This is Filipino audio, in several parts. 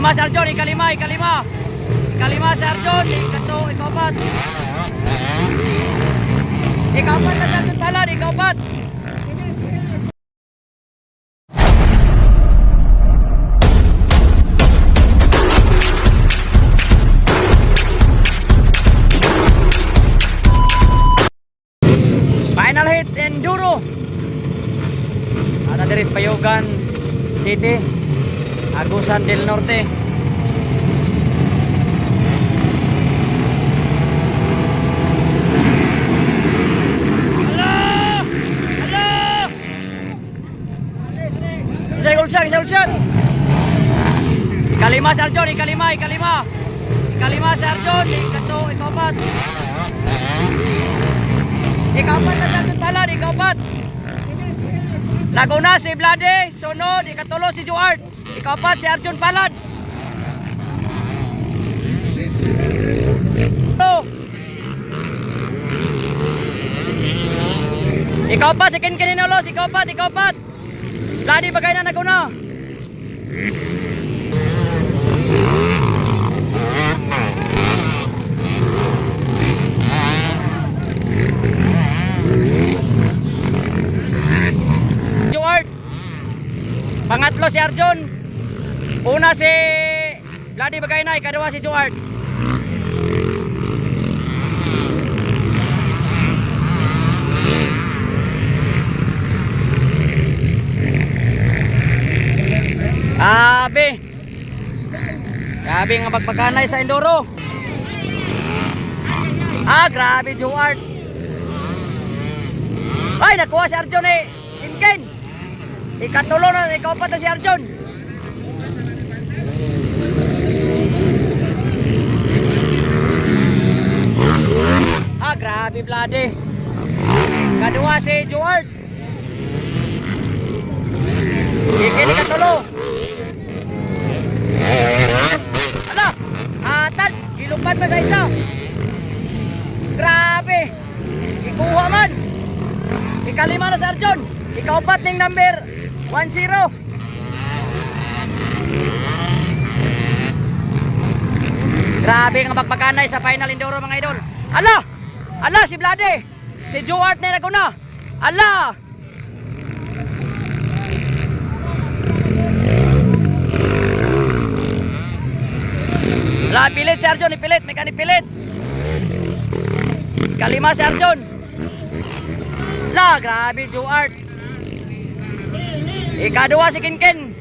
Ikalima si Arjon, ikalima. Ikalima si Arjon, ikapat. Ikapat na si Arjon Palad, ikapat. Final hit, Enduro. Ada dari Payogan City, Agusan del Norte. Isa ulsan. Ikalima si Arjon, ikalima. Ikalima si Arjon, ikapat. Ikapat na si Arjon Palad, ikapat. Laguna si Vlade, sunod, ikatulo si Juart. Ikapat si Arjon Palad. Ikapat si Kinkin Inolos, ikapat. Vlade bagay na naguna. Pangatlo si Arjon. Una si Vlade bagay na, ikadua si Juart. Grabe nga pagpakanay sa Enduro. Grabe Juart. Ay, nakuha si Arjon Kinkin. Ikatulo na, ikapat na si Arjon. Grabe Vlade. Kadua si Juart. Kinkin ikatulo. Atad, gilupad pa sa isa. Grabe. Ikuha man. Ikalima na si Arjon. Ikaupat ng number 10. Grabe ang pagpakanay sa final Enduro mga idol. Ala si Vlade. Si Juart na naguna. Ala. Pilit si Arjon, ipilit, mekanik pilit. Kalima si Arjon. Grabe Juart. Ikadua si Kinkin.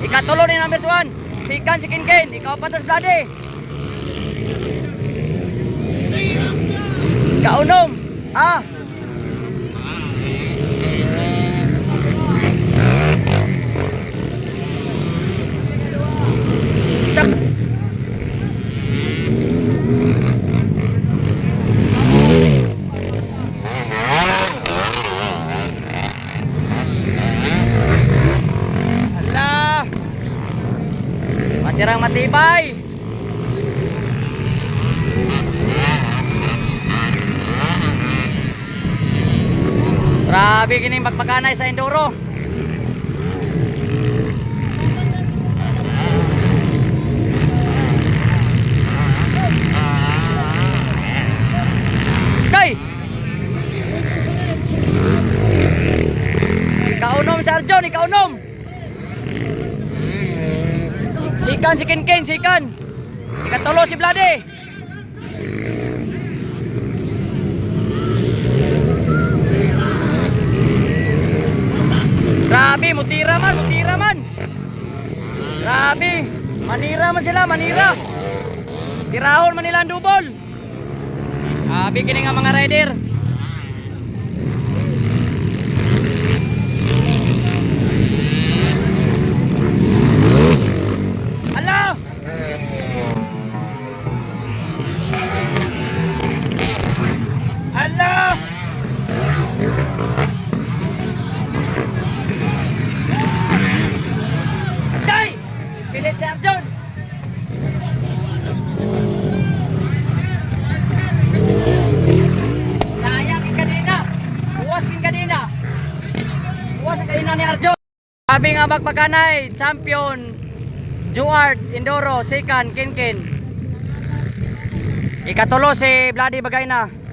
Ikatulo ni number 1. Sikan si Kinkin. Ikapat na si Vlade. Kaunom. Matirang matibay. Grabe kining pagpakanay sa Enduro. Ikaunom si Arjon, ikaunom. Sikan si Kinkin, sikan. Ikatulo si Vlade. Grabe, mutira man. Grabe, manira man sila, manira. Tirahon man nila ang double. Grabe kini nga mga rider. Pilit si Arjon. Sayang yung kanina. Buwas yung kanina. Buwas yung kanina ni Arjon. Sabi nga magpakanay, champion Juart, Indoro, second, Kinkin. Ikatulo si Bloody Bagay na.